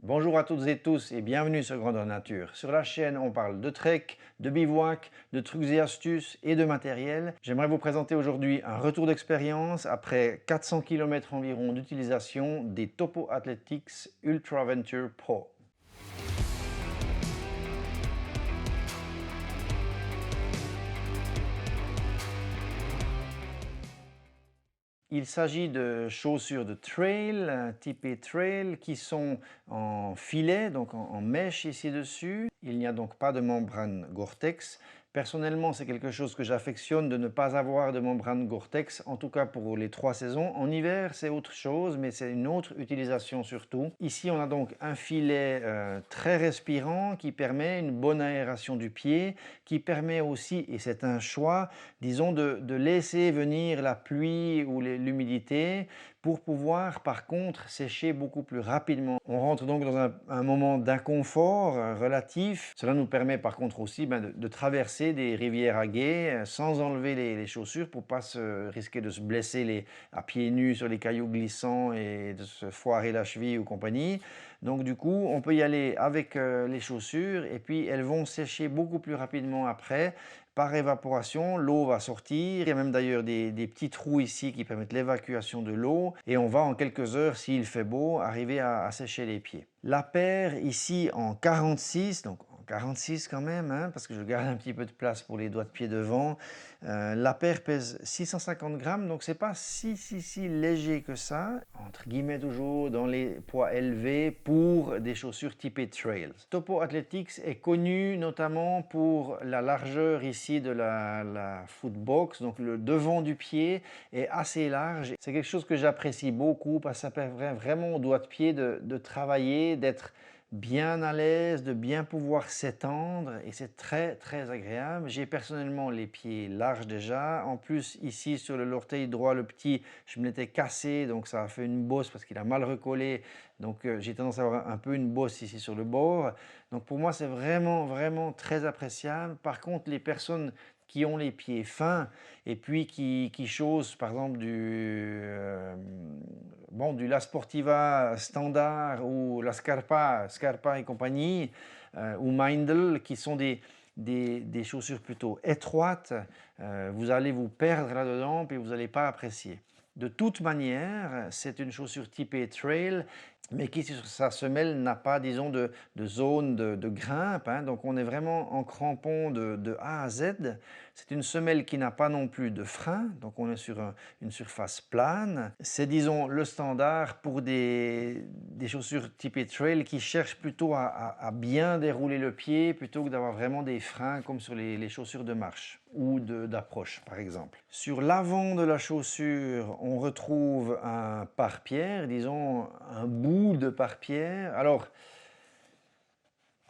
Bonjour à toutes et tous et bienvenue sur Grandeur Nature. Sur la chaîne, on parle de trek, de bivouac, de trucs et astuces et de matériel. J'aimerais vous présenter aujourd'hui un retour d'expérience après 400 km environ d'utilisation des Topo Athletics Ultra Venture Pro. Il s'agit de chaussures de trail, typées trail, qui sont en filet, donc en mèche ici dessus. Il n'y a donc pas de membrane Gore-Tex. Personnellement, c'est quelque chose que j'affectionne de ne pas avoir de membrane Gore-Tex, en tout cas pour les 3 saisons. En hiver, c'est autre chose, mais c'est une autre utilisation surtout. Ici, on a donc un filet très respirant qui permet une bonne aération du pied, qui permet aussi, et c'est un choix, disons de laisser venir la pluie ou l'humidité pour pouvoir par contre sécher beaucoup plus rapidement. On rentre donc dans un moment d'inconfort relatif. Cela nous permet par contre aussi de traverser des rivières à gué sans enlever les chaussures pour ne pas risquer de se blesser à pieds nus sur les cailloux glissants et de se foirer la cheville ou compagnie. Donc du coup, on peut y aller avec les chaussures et puis elles vont sécher beaucoup plus rapidement après. Par évaporation, l'eau va sortir. Il y a même d'ailleurs des petits trous ici qui permettent l'évacuation de l'eau. Et on va en quelques heures, s'il fait beau, arriver à sécher les pieds. La paire ici en 46, donc en 46 quand même, hein, parce que je garde un petit peu de place pour les doigts de pied devant. La paire pèse 650 grammes, donc c'est pas si léger que ça. Entre guillemets toujours dans les poids élevés pour des chaussures typées trails. Topo Athletics est connu notamment pour la largeur ici de la footbox, donc le devant du pied est assez large. C'est quelque chose que j'apprécie beaucoup parce que ça permet vraiment au doigt de pied de travailler, d'être bien à l'aise, de bien pouvoir s'étendre et c'est très agréable. J'ai personnellement les pieds larges déjà. En plus ici sur l'orteil droit, le petit, je me l'étais cassé donc ça a fait une bosse parce qu'il a mal recollé. Donc j'ai tendance à avoir un peu une bosse ici sur le bord. Donc pour moi c'est vraiment très appréciable. Par contre les personnes qui ont les pieds fins et puis qui chaussent par exemple du La Sportiva standard ou la Scarpa et compagnie ou Mindel qui sont des chaussures plutôt étroites, vous allez vous perdre là-dedans et vous n'allez pas apprécier. De toute manière, c'est une chaussure typée trail, mais qui sur sa semelle n'a pas, disons, de zone de grimpe, hein. Donc on est vraiment en crampon de A à Z. C'est une semelle qui n'a pas non plus de frein, donc on est sur une surface plane. C'est, disons, le standard pour des chaussures typées trail qui cherchent plutôt à bien dérouler le pied plutôt que d'avoir vraiment des freins comme sur les chaussures de marche ou d'approche par exemple. Sur l'avant de la chaussure, on retrouve un pare-pierre, disons un bout de pare-pierre. Alors,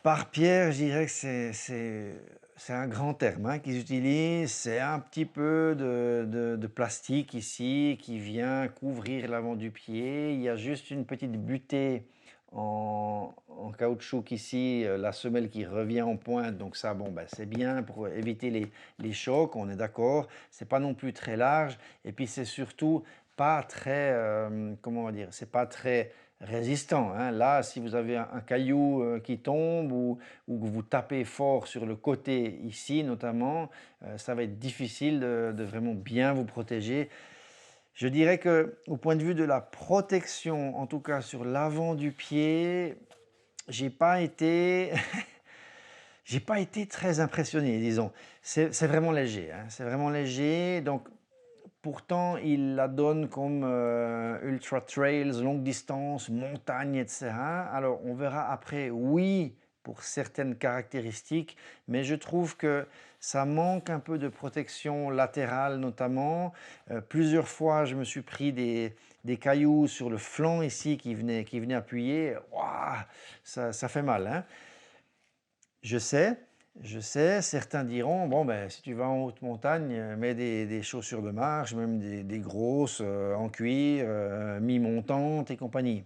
pare-pierre, je dirais que c'est un grand terme hein, qu'ils utilisent. C'est un petit peu de plastique ici qui vient couvrir l'avant du pied. Il y a juste une petite butée en caoutchouc ici, la semelle qui revient en pointe. Donc ça, bon, ben, c'est bien pour éviter les chocs, on est d'accord. C'est pas non plus très large. Et puis c'est surtout pas très, comment on va dire, c'est pas très résistant, hein. Là, si vous avez un caillou qui tombe ou que vous tapez fort sur le côté ici notamment, ça va être difficile de vraiment bien vous protéger. Je dirais que au point de vue de la protection, en tout cas sur l'avant du pied, j'ai pas été j'ai pas été très impressionné, disons. C'est vraiment léger, hein, c'est vraiment léger. Donc pourtant, il la donne comme ultra trails, longue distance, montagne, etc. Alors, on verra après, oui, pour certaines caractéristiques, mais je trouve que ça manque un peu de protection latérale notamment. Plusieurs fois, je me suis pris des cailloux sur le flanc ici qui venaient appuyer. Ouah, ça fait mal, hein. Je sais, certains diront, bon ben si tu vas en haute montagne, mets des chaussures de marche, même des grosses en cuir, mi-montantes et compagnie.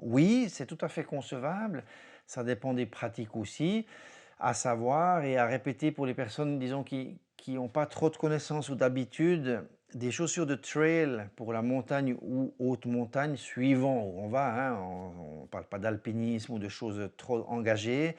Oui, c'est tout à fait concevable, ça dépend des pratiques aussi, à savoir et à répéter pour les personnes, disons, qui n'ont pas trop de connaissances ou d'habitude, des chaussures de trail pour la montagne ou haute montagne, suivant où on va, hein. On ne parle pas d'alpinisme ou de choses trop engagées.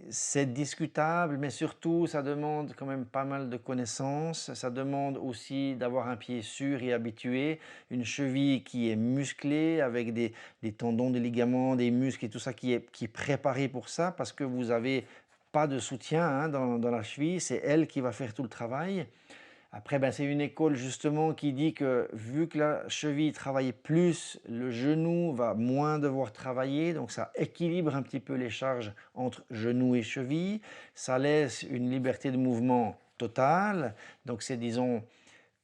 C'est discutable, mais surtout, ça demande quand même pas mal de connaissances. Ça demande aussi d'avoir un pied sûr et habitué, une cheville qui est musclée avec des tendons, des ligaments, des muscles et tout ça qui est préparé pour ça parce que vous avez pas de soutien, hein, dans la cheville, c'est elle qui va faire tout le travail. Après, ben, c'est une école justement qui dit que vu que la cheville travaille plus, le genou va moins devoir travailler, donc ça équilibre un petit peu les charges entre genou et cheville, ça laisse une liberté de mouvement totale, donc c'est disons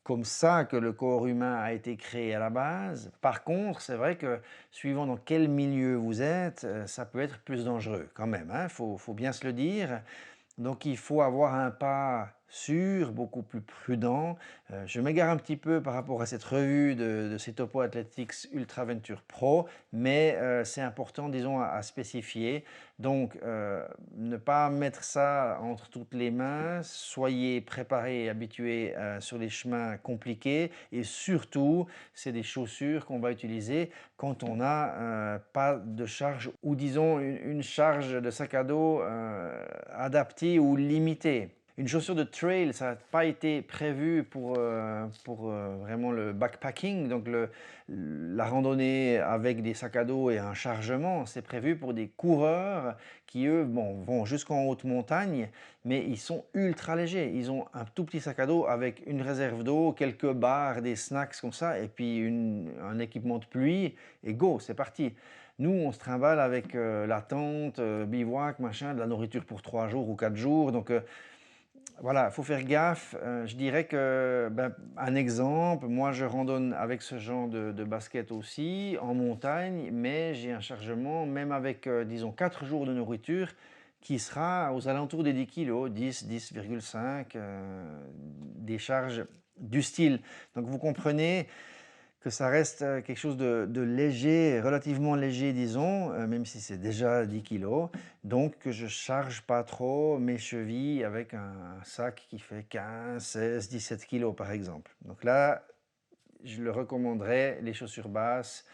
comme ça que le corps humain a été créé à la base. Par contre, c'est vrai que suivant dans quel milieu vous êtes, ça peut être plus dangereux quand même, hein, faut bien se le dire. Donc il faut avoir un pas sûr, beaucoup plus prudent. Je m'égare un petit peu par rapport à cette revue de ces Topo Athletics Ultra Venture Pro, mais c'est important, disons, à spécifier. Donc ne pas mettre ça entre toutes les mains, soyez préparés et habitués sur les chemins compliqués et surtout, c'est des chaussures qu'on va utiliser quand on n'a pas de charge ou disons une charge de sac à dos adaptée ou limitée. Une chaussure de trail, ça n'a pas été prévu pour vraiment le backpacking, donc la randonnée avec des sacs à dos et un chargement. C'est prévu pour des coureurs qui, eux, bon, vont jusqu'en haute montagne, mais ils sont ultra légers. Ils ont un tout petit sac à dos avec une réserve d'eau, quelques barres, des snacks comme ça, et puis un équipement de pluie, et go, c'est parti. Nous, on se trimballe avec la tente, bivouac, machin, de la nourriture pour 3 jours ou 4 jours, donc voilà, il faut faire gaffe. Je dirais que, ben, un exemple, moi je randonne avec ce genre de basket aussi, en montagne, mais j'ai un chargement, même avec, disons, 4 jours de nourriture, qui sera aux alentours des 10 kg, 10, 10,5, des charges du style. Donc vous comprenez que ça reste quelque chose de léger, relativement léger, disons, même si c'est déjà 10 kilos. Donc, que je charge pas trop mes chevilles avec un sac qui fait 15, 16, 17 kilos, par exemple. Donc là, je le recommanderais, les chaussures basses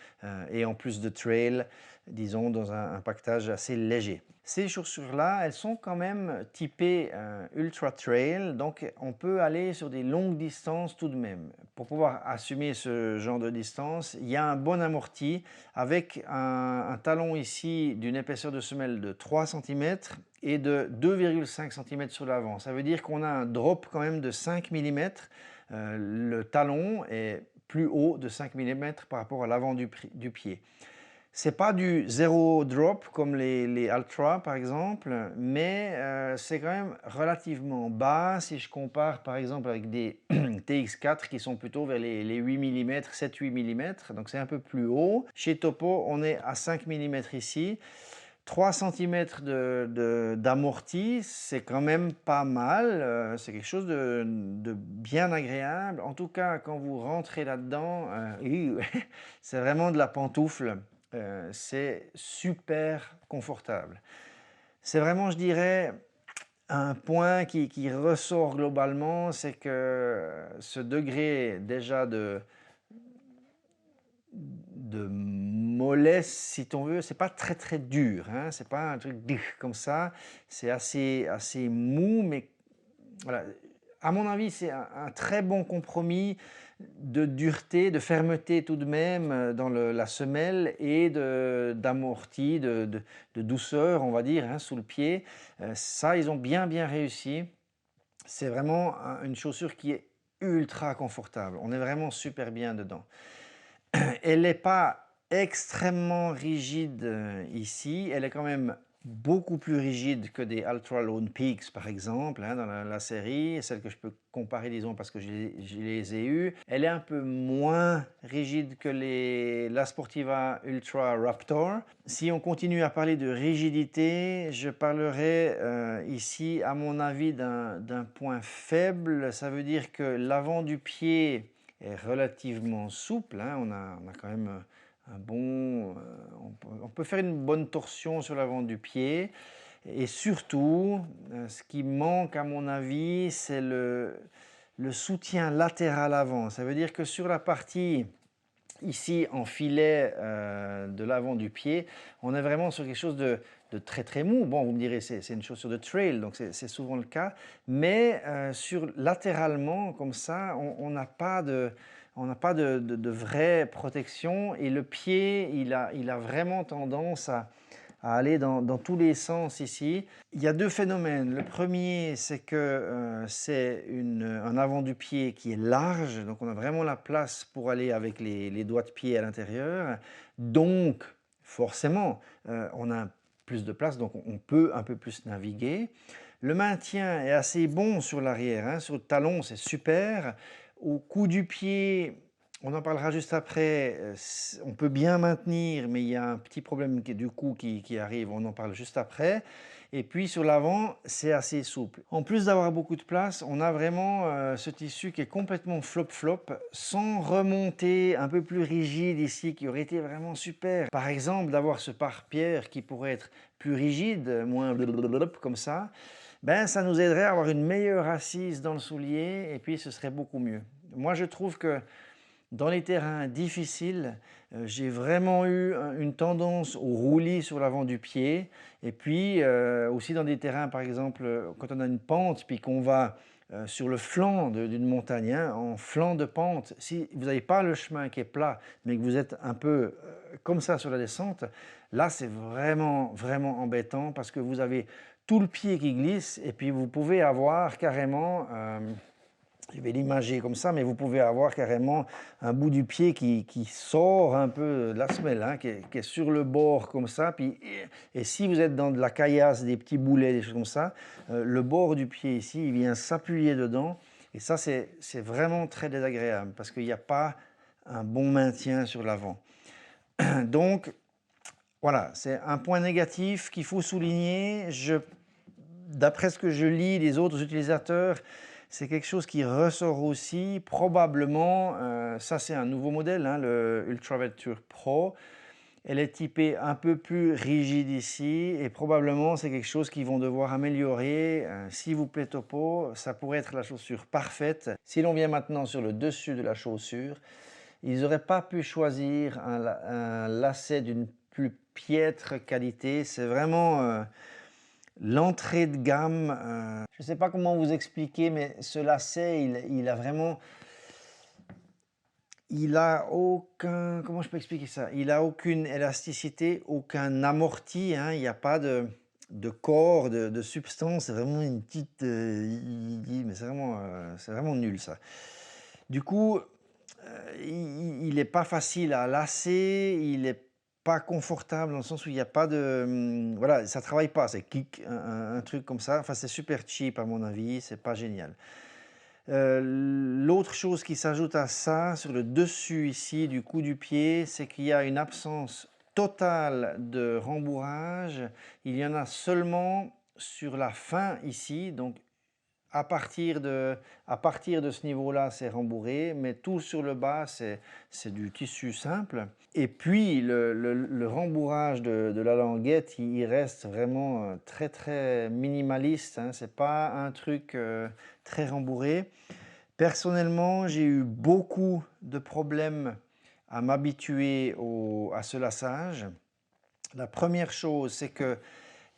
et en plus de trail, disons, dans un pactage assez léger. Ces chaussures-là, elles sont quand même typées ultra trail, donc on peut aller sur des longues distances tout de même. Pour pouvoir assumer ce genre de distance, il y a un bon amorti avec un talon ici d'une épaisseur de semelle de 3 cm et de 2,5 cm sur l'avant. Ça veut dire qu'on a un drop quand même de 5 mm. Le talon est plus haut de 5 mm par rapport à l'avant du pied. C'est pas du zéro drop comme les Altra par exemple, mais c'est quand même relativement bas si je compare par exemple avec des TX4 qui sont plutôt vers les 8 mm, 7-8 mm, donc c'est un peu plus haut. Chez Topo, on est à 5 mm ici. 3 cm d'amorti, c'est quand même pas mal, c'est quelque chose de bien agréable. En tout cas, quand vous rentrez là-dedans, c'est vraiment de la pantoufle, c'est super confortable. C'est vraiment, je dirais, un point qui ressort globalement, c'est que ce degré déjà de mollesse, si on veut, c'est pas très très dur, hein, c'est pas un truc comme ça, c'est assez mou, mais voilà. À mon avis, c'est un très bon compromis de dureté, de fermeté tout de même dans la semelle et d'amorti, de douceur, on va dire, hein, sous le pied. Ça, ils ont bien réussi. C'est vraiment une chaussure qui est ultra confortable. On est vraiment super bien dedans. Elle n'est pas extrêmement rigide ici, elle est quand même beaucoup plus rigide que des Ultra Lone Peaks par exemple, hein, dans la série, celle que je peux comparer disons parce que je les ai eues. Elle est un peu moins rigide que la Sportiva Ultra Raptor. Si on continue à parler de rigidité, je parlerai ici à mon avis d'un point faible. Ça veut dire que l'avant du pied est relativement souple, hein. On a quand même un bon, on peut faire une bonne torsion sur l'avant du pied. Et surtout, ce qui manque à mon avis, c'est le soutien latéral avant. Ça veut dire que sur la partie ici en filet de l'avant du pied, on est vraiment sur quelque chose de très très mou. Bon, vous me direz, c'est une chaussure de trail, donc c'est souvent le cas. Mais latéralement, comme ça, on n'a pas de vraie protection. Et le pied, il a vraiment tendance à aller dans tous les sens ici. Il y a deux phénomènes. Le premier, c'est que c'est un avant du pied qui est large, donc on a vraiment la place pour aller avec les doigts de pied à l'intérieur. Donc, forcément, on a plus de place, donc on peut un peu plus naviguer. Le maintien est assez bon sur l'arrière, hein. Sur le talon, c'est super. Au cou du pied, on en parlera juste après, on peut bien maintenir, mais il y a un petit problème du coup qui arrive, on en parle juste après. Et puis sur l'avant, c'est assez souple. En plus d'avoir beaucoup de place, on a vraiment ce tissu qui est complètement flop-flop, sans remonter un peu plus rigide ici, qui aurait été vraiment super. Par exemple, d'avoir ce pare-pierre qui pourrait être plus rigide, moins blablabla, comme ça, ben ça nous aiderait à avoir une meilleure assise dans le soulier, et puis ce serait beaucoup mieux. Moi, je trouve que dans les terrains difficiles, j'ai vraiment eu une tendance au roulis sur l'avant du pied. Et puis aussi dans des terrains, par exemple, quand on a une pente, puis qu'on va sur le flanc d'une montagne, hein, en flanc de pente, si vous n'avez pas le chemin qui est plat, mais que vous êtes un peu comme ça sur la descente, là c'est vraiment, vraiment embêtant parce que vous avez tout le pied qui glisse et puis vous pouvez avoir carrément... je vais l'imager comme ça, mais vous pouvez avoir carrément un bout du pied qui sort un peu de la semelle, hein, qui est sur le bord comme ça. Puis, et si vous êtes dans de la caillasse, des petits boulets, des choses comme ça, le bord du pied ici, il vient s'appuyer dedans. Et ça, c'est vraiment très désagréable parce qu'il n'y a pas un bon maintien sur l'avant. Donc, voilà, c'est un point négatif qu'il faut souligner. D'après ce que je lis des autres utilisateurs, c'est quelque chose qui ressort aussi, probablement, ça c'est un nouveau modèle, hein, le Ultraverture Pro. Elle est typée un peu plus rigide ici et probablement c'est quelque chose qu'ils vont devoir améliorer. S'il vous plaît Topo, ça pourrait être la chaussure parfaite. Si l'on vient maintenant sur le dessus de la chaussure, ils n'auraient pas pu choisir un lacet d'une plus piètre qualité. C'est vraiment... l'entrée de gamme, je ne sais pas comment vous expliquer, mais ce lacet, il a vraiment... Il a aucun... Comment je peux expliquer ça? Il a aucune élasticité, aucun amorti, hein, il n'y a pas de corps, de substance, c'est vraiment une petite... mais c'est vraiment nul ça. Du coup, il n'est pas facile à lasser, il est pas confortable dans le sens où il n'y a pas de... voilà, ça travaille pas, c'est kick, un truc comme ça. Enfin, c'est super cheap à mon avis, c'est pas génial. L'autre chose qui s'ajoute à ça, sur le dessus ici du cou du pied, c'est qu'il y a une absence totale de rembourrage. Il y en a seulement sur la fin ici, donc à partir de ce niveau-là, c'est rembourré, mais tout sur le bas, c'est du tissu simple. Et puis, le rembourrage de la languette, il reste vraiment très, très minimaliste, hein. C'est pas un truc très rembourré. Personnellement, j'ai eu beaucoup de problèmes à m'habituer à ce lassage. La première chose, c'est que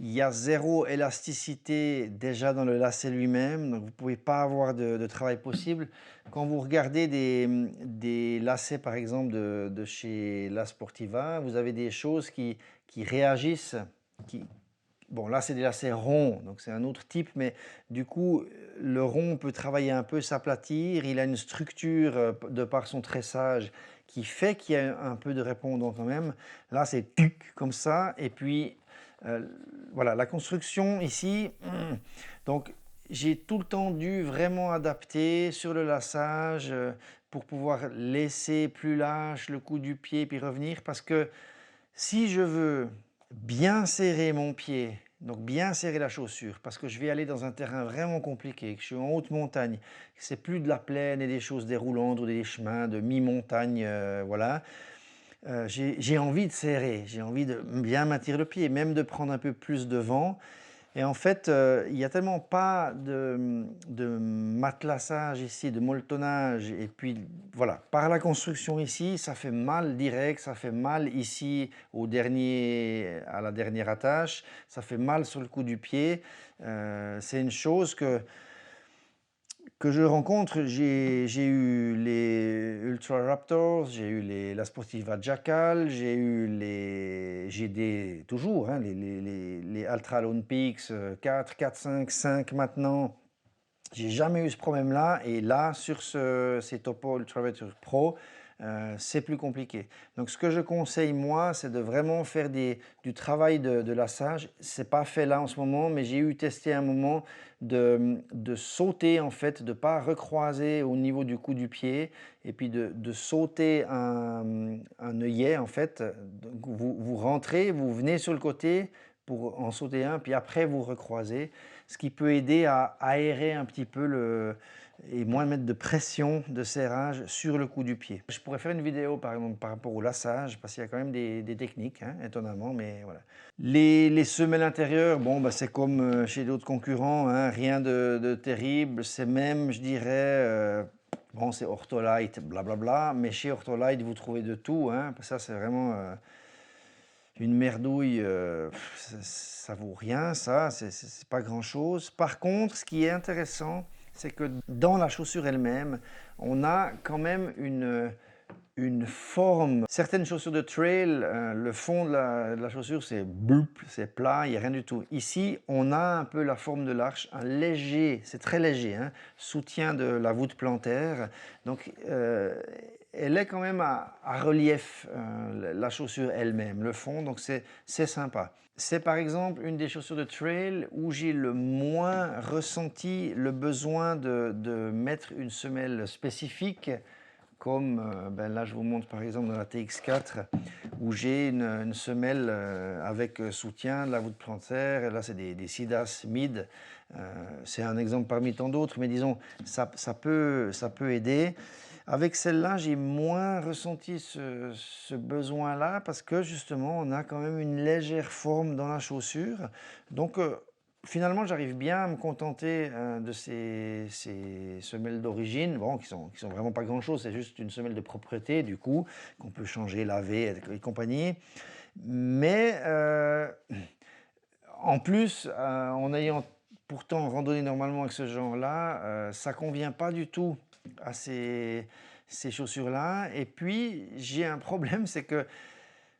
il y a zéro élasticité déjà dans le lacet lui-même, donc vous ne pouvez pas avoir de travail possible. Quand vous regardez des lacets par exemple de chez La Sportiva, vous avez des choses qui réagissent. Bon, là c'est des lacets ronds, donc c'est un autre type, mais du coup le rond peut travailler un peu, s'aplatir. Il a une structure de par son tressage qui fait qu'il y a un peu de répondant quand même. Là c'est comme ça, et puis voilà, la construction ici, donc j'ai tout le temps dû vraiment adapter sur le lassage pour pouvoir laisser plus lâche le coup du pied puis revenir, parce que si je veux bien serrer mon pied, donc bien serrer la chaussure, parce que je vais aller dans un terrain vraiment compliqué, que je suis en haute montagne, que c'est plus de la plaine et des choses déroulantes ou des chemins de mi-montagne, voilà. J'ai envie de serrer, j'ai envie de bien maintenir le pied, même de prendre un peu plus de vent. Et en fait, il n'y a tellement pas de matelassage ici, de molletonnage et puis voilà, par la construction ici, ça fait mal direct, ça fait mal ici à la dernière attache, ça fait mal sur le coup du pied. C'est une chose que je rencontre. J'ai eu les Ultra Raptors, j'ai eu la Sportiva Jackal, j'ai toujours hein, les Ultra Lone Peaks 4, 4, 5, 5 maintenant. J'ai jamais eu ce problème-là et là, sur ces Topo Ultraverture Pro, c'est plus compliqué. Donc ce que je conseille moi, c'est de vraiment faire du travail de lassage. C'est pas fait là en ce moment, mais j'ai eu testé un moment de sauter en fait, de pas recroiser au niveau du coup du pied et puis de sauter un œillet en fait. Donc vous rentrez, vous venez sur le côté pour en sauter un, puis après vous recroisez, ce qui peut aider à aérer un petit peu et moins mettre de pression, de serrage sur le coup du pied. Je pourrais faire une vidéo par exemple par rapport au lassage, parce qu'il y a quand même des techniques, hein, étonnamment, mais voilà. Les semelles intérieures, bon, bah, c'est comme chez d'autres concurrents, hein, rien de terrible, c'est même, je dirais, bon, c'est Ortholite, blablabla, mais chez Ortholite, vous trouvez de tout, hein, ça c'est vraiment une merdouille, ça vaut rien, ça, c'est pas grand-chose. Par contre, ce qui est intéressant, c'est que dans la chaussure elle-même, on a quand même une forme. Certaines chaussures de trail, le fond de la chaussure, c'est bloup, c'est plat, il n'y a rien du tout. Ici, on a un peu la forme de l'arche, un léger, c'est très léger, hein, soutien de la voûte plantaire. Donc, elle est quand même à relief, la chaussure elle-même, le fond, donc c'est sympa. C'est par exemple une des chaussures de trail où j'ai le moins ressenti le besoin de mettre une semelle spécifique, comme ben là je vous montre par exemple dans la TX4 où j'ai une semelle avec soutien de la voûte plantaire, et là c'est des Sidas Mid, c'est un exemple parmi tant d'autres, mais disons ça peut aider. Avec celle-là, j'ai moins ressenti ce besoin-là parce que justement, on a quand même une légère forme dans la chaussure. Donc, finalement, j'arrive bien à me contenter de ces semelles d'origine, bon, qui sont vraiment pas grand-chose, c'est juste une semelle de propreté, du coup, qu'on peut changer, laver et compagnie. Mais en plus, en ayant pourtant randonné normalement avec ce genre-là, ça convient pas du tout à ces chaussures-là. Et puis, j'ai un problème, c'est que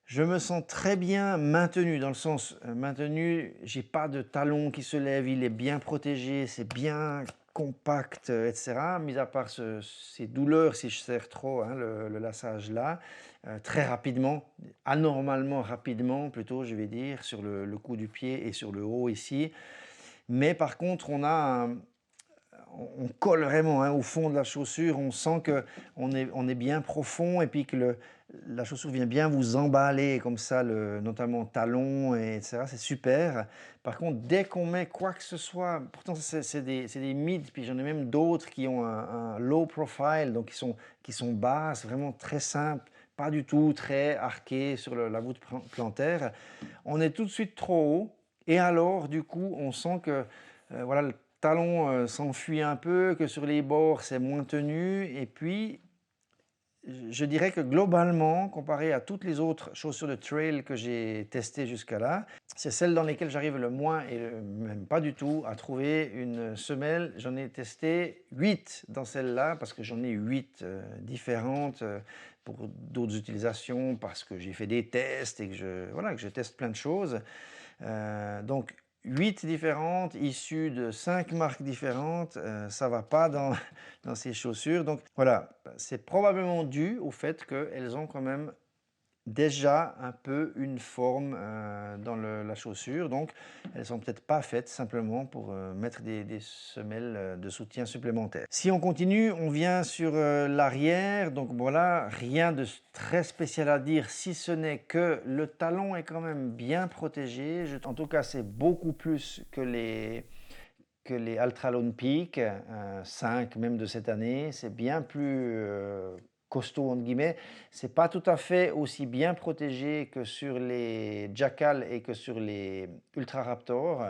je me sens très bien maintenu, dans le sens maintenu, j'ai pas de talon qui se lève, il est bien protégé, c'est bien compact, etc. Mis à part ces douleurs si je serre trop, hein, le lassage là, très rapidement, anormalement rapidement plutôt, je vais dire, sur le coup du pied et sur le haut ici. Mais par contre, on colle vraiment hein, au fond de la chaussure, on sent on est bien profond et puis que la chaussure vient bien vous emballer comme ça, notamment talon, etc. C'est super. Par contre, dès qu'on met quoi que ce soit, pourtant c'est des mids, puis j'en ai même d'autres qui ont un low profile, donc qui sont basses, vraiment très simples, pas du tout très arquées sur la voûte plantaire. On est tout de suite trop haut et alors du coup on sent que voilà, le talon s'enfuit un peu, que sur les bords c'est moins tenu et puis je dirais que globalement, comparé à toutes les autres chaussures de trail que j'ai testées jusqu'à là, c'est celle dans lesquelles j'arrive le moins et même pas du tout à trouver une semelle. J'en ai testé 8 dans celle-là parce que j'en ai 8 différentes pour d'autres utilisations, parce que j'ai fait des tests et voilà, que je teste plein de choses. Donc 8 différentes, issues de 5 marques différentes, ça va pas dans ces chaussures. Donc voilà, c'est probablement dû au fait qu'elles ont quand même déjà un peu une forme dans la chaussure, donc elles sont peut-être pas faites simplement pour mettre des semelles de soutien supplémentaires. Si on continue, on vient sur l'arrière, donc voilà, rien de très spécial à dire, si ce n'est que le talon est quand même bien protégé. En tout cas, c'est beaucoup plus que les Ultra Lone Peak 5 même de cette année. C'est bien plus costaud entre guillemets. C'est pas tout à fait aussi bien protégé que sur les Jackal et que sur les Ultra Raptor.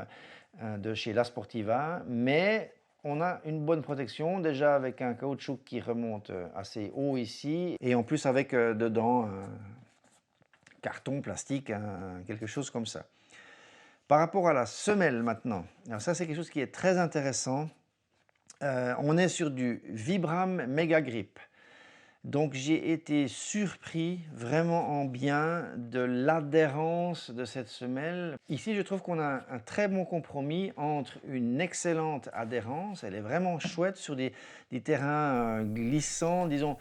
de chez La Sportiva, mais on a une bonne protection, déjà avec un caoutchouc qui remonte assez haut ici, et en plus avec dedans un carton, plastique, quelque chose comme ça. Par rapport à la semelle maintenant, alors ça c'est quelque chose qui est très intéressant. On est sur du Vibram Mega Grip. Donc j'ai été surpris vraiment en bien de l'adhérence de cette semelle. Ici je trouve qu'on a un très bon compromis entre une excellente adhérence, elle est vraiment chouette sur des terrains glissants, disons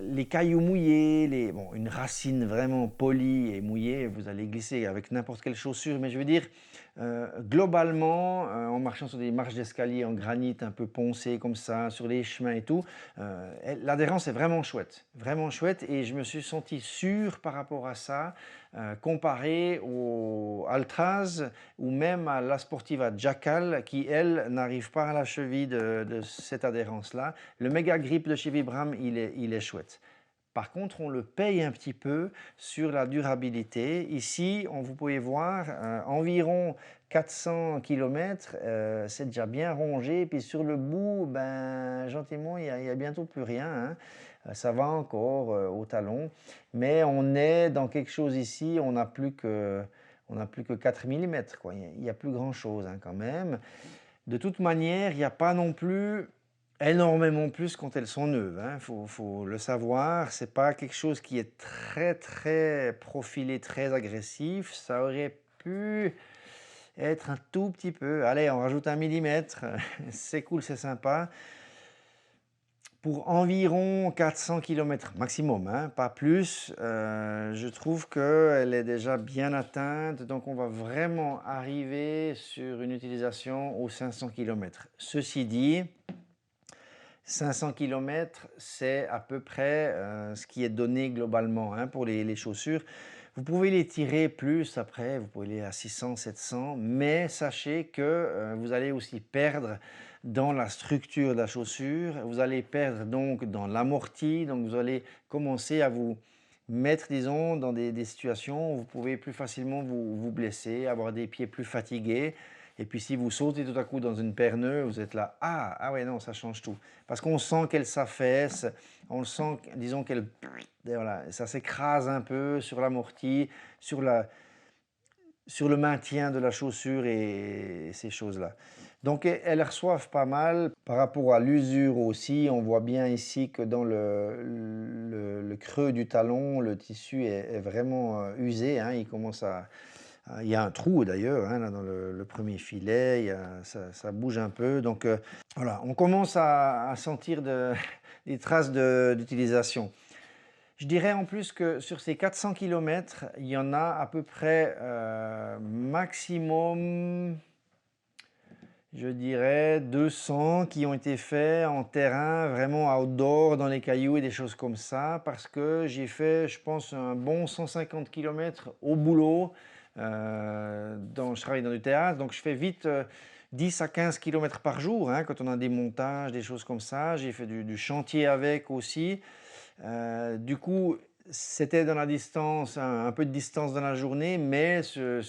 les cailloux mouillés, une racine vraiment polie et mouillée, vous allez glisser avec n'importe quelle chaussure, mais je veux dire, globalement, en marchant sur des marches d'escalier en granit un peu poncé comme ça, sur les chemins et tout, l'adhérence est vraiment chouette et je me suis senti sûr par rapport à ça, comparé au Altraz ou même à la Sportiva Jackal qui, elle, n'arrive pas à la cheville de cette adhérence-là. Le Mega Grip de chez Vibram, il est chouette. Par contre, on le paye un petit peu sur la durabilité. Ici, vous pouvez voir, environ 400 km, c'est déjà bien rongé. Puis sur le bout, ben, gentiment, il y a bientôt plus rien, hein. Ça va encore au talon. Mais on est dans quelque chose ici, on n'a plus que 4 mm, quoi. Il n'y a plus grand-chose, hein, quand même. De toute manière, il n'y a pas non plus énormément plus quand elles sont neuves, hein. Faut le savoir, c'est pas quelque chose qui est très profilé, très agressif. Ça aurait pu être un tout petit peu. Allez, on rajoute 1 millimètre, c'est cool, c'est sympa. Pour environ 400 km maximum, hein, pas plus, je trouve qu'elle est déjà bien atteinte, donc on va vraiment arriver sur une utilisation aux 500 km. Ceci dit, 500 km, c'est à peu près ce qui est donné globalement, hein, pour les chaussures. Vous pouvez les tirer plus après, vous pouvez aller à 600, 700, mais sachez que vous allez aussi perdre dans la structure de la chaussure, vous allez perdre donc dans l'amorti, donc vous allez commencer à vous mettre, disons, dans des situations où vous pouvez plus facilement vous blesser, avoir des pieds plus fatigués. Et puis si vous sautez tout à coup dans une paire neuve, vous êtes là, ah ouais, non, ça change tout. Parce qu'on sent qu'elle s'affaisse, on le sent, disons qu'elle, voilà, ça s'écrase un peu sur l'amorti, sur le maintien de la chaussure et ces choses-là. Donc elles reçoivent pas mal. Par rapport à l'usure aussi, on voit bien ici que dans le creux du talon, le tissu est vraiment usé, hein. Il y a un trou d'ailleurs, hein, là, dans le premier filet, ça bouge un peu. Donc voilà, on commence à sentir des traces d'utilisation. Je dirais en plus que sur ces 400 km, il y en a à peu près maximum, je dirais 200 qui ont été faits en terrain vraiment outdoor, dans les cailloux et des choses comme ça, parce que j'ai fait, je pense, un bon 150 km au boulot. Je travaille dans du théâtre, donc je fais vite 10 à 15 km par jour, hein, quand on a des montages, des choses comme ça. J'ai fait du chantier avec aussi. Du coup, c'était dans la distance, un peu de distance dans la journée, mais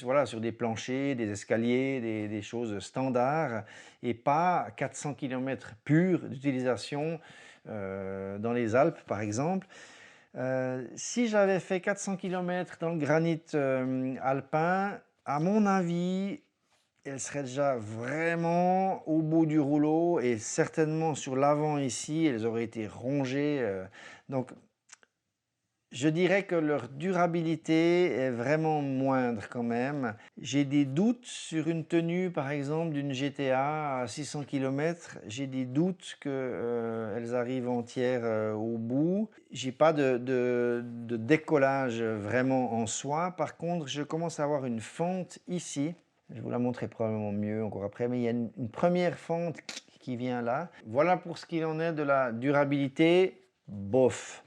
voilà, sur des planchers, des escaliers, des choses standards, et pas 400 km purs d'utilisation dans les Alpes, par exemple. Si j'avais fait 400 km dans le granit alpin, à mon avis, elle serait déjà vraiment au bout du rouleau et certainement sur l'avant ici, elles auraient été rongées. Donc, je dirais que leur durabilité est vraiment moindre quand même. J'ai des doutes sur une tenue, par exemple, d'une GTA à 600 km. J'ai des doutes qu'elles arrivent entières au bout. J'ai pas de décollage vraiment en soi. Par contre, je commence à avoir une fente ici. Je vous la montrerai probablement mieux encore après, mais il y a une première fente qui vient là. Voilà pour ce qu'il en est de la durabilité. Bof.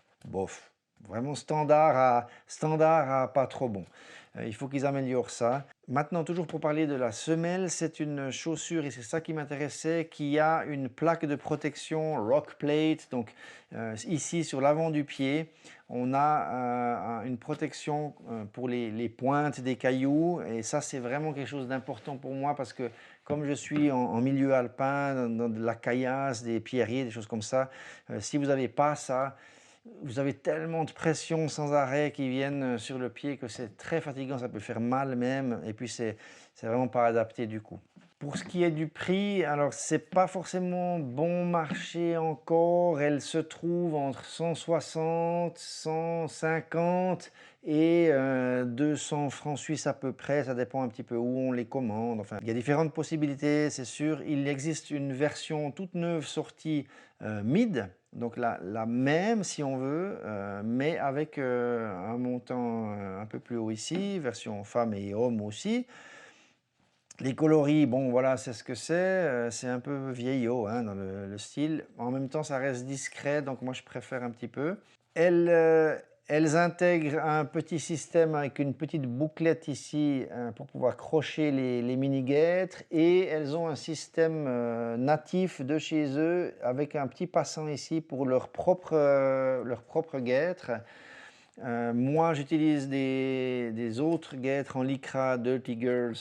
Vraiment standard à pas trop bon. Il faut qu'ils améliorent ça. Maintenant, toujours pour parler de la semelle, c'est une chaussure, et c'est ça qui m'intéressait, qui a une plaque de protection Rock Plate. Donc ici, sur l'avant du pied, on a une protection pour les pointes des cailloux. Et ça, c'est vraiment quelque chose d'important pour moi parce que comme je suis en milieu alpin, dans de la caillasse, des pierriers, des choses comme ça, si vous n'avez pas ça, vous avez tellement de pression sans arrêt qui viennent sur le pied que c'est très fatigant, ça peut faire mal même, et puis c'est vraiment pas adapté du coup. Pour ce qui est du prix, alors c'est pas forcément bon marché encore, elle se trouve entre 160, 150 et 200 francs suisses à peu près, ça dépend un petit peu où on les commande. Enfin, il y a différentes possibilités, c'est sûr. Il existe une version toute neuve sortie mid, donc la même si on veut, mais avec un montant un peu plus haut ici, version femme et homme aussi. Les coloris, bon voilà, c'est ce que c'est un peu vieillot hein, dans le style. En même temps, ça reste discret, donc moi je préfère un petit peu. Elles intègrent un petit système avec une petite bouclette ici pour pouvoir crocher les mini-guêtres, et elles ont un système natif de chez eux avec un petit passant ici pour leur propre guêtre. Moi, j'utilise des autres guêtres en lycra Dirty Girls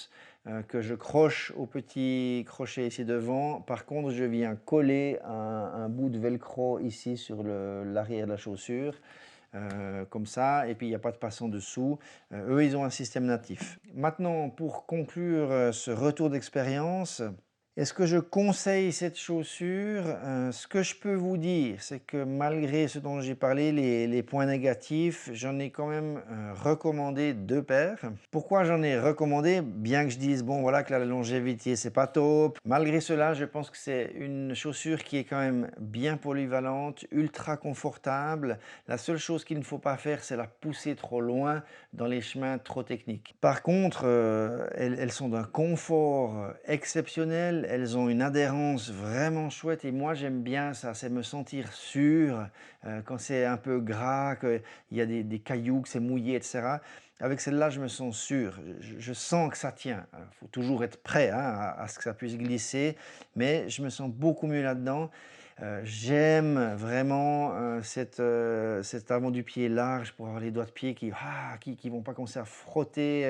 que je croche au petit crochet ici devant. Par contre, je viens coller un bout de velcro ici sur l'arrière de la chaussure. Comme ça, et puis il n'y a pas de passant dessous. Eux, ils ont un système natif. Maintenant, pour conclure ce retour d'expérience, est-ce que je conseille cette chaussure? Ce que je peux vous dire, c'est que malgré ce dont j'ai parlé, les points négatifs, j'en ai quand même recommandé 2 paires. Pourquoi j'en ai recommandé? Bien que je dise, bon voilà, que la longévité, c'est pas top. Malgré cela, je pense que c'est une chaussure qui est quand même bien polyvalente, ultra confortable. La seule chose qu'il ne faut pas faire, c'est la pousser trop loin dans les chemins trop techniques. Par contre, elles sont d'un confort exceptionnel. Elles ont une adhérence vraiment chouette, et moi j'aime bien ça, c'est me sentir sûr quand c'est un peu gras, qu'il y a des cailloux, que c'est mouillé, etc. Avec celle-là, je me sens sûr, je sens que ça tient. Il faut toujours être prêt hein, à ce que ça puisse glisser, mais je me sens beaucoup mieux là-dedans. J'aime vraiment cet avant du pied large pour avoir les doigts de pied qui vont pas commencer à frotter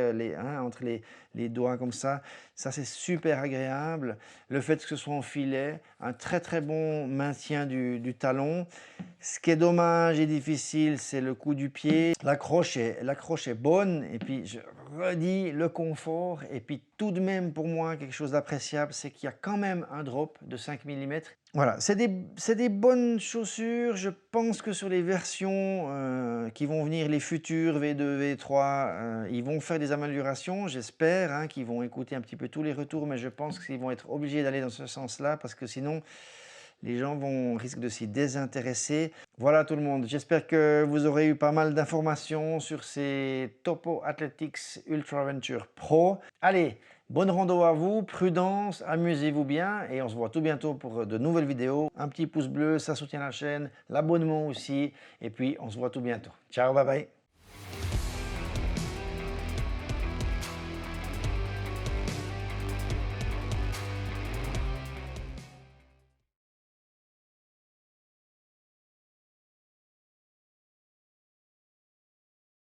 entre les doigts comme ça. Ça, c'est super agréable. Le fait que ce soit en filet, un très très bon maintien du talon. Ce qui est dommage et difficile, c'est le coup du pied. L'accroche est bonne, et puis je redis le confort, et puis tout de même pour moi quelque chose d'appréciable, c'est qu'il y a quand même un drop de 5 mm. Voilà, c'est des bonnes chaussures. Je pense que sur les versions qui vont venir, les futures V2, V3, ils vont faire des améliorations, j'espère, hein, qu'ils vont écouter un petit peu tous les retours, mais je pense qu'ils vont être obligés d'aller dans ce sens-là parce que sinon, les gens risquent de s'y désintéresser. Voilà tout le monde, j'espère que vous aurez eu pas mal d'informations sur ces Topo Athletics Ultra Venture Pro. Allez, bonne rando à vous, prudence, amusez-vous bien, et on se voit tout bientôt pour de nouvelles vidéos. Un petit pouce bleu, ça soutient la chaîne, l'abonnement aussi, et puis on se voit tout bientôt. Ciao, bye bye.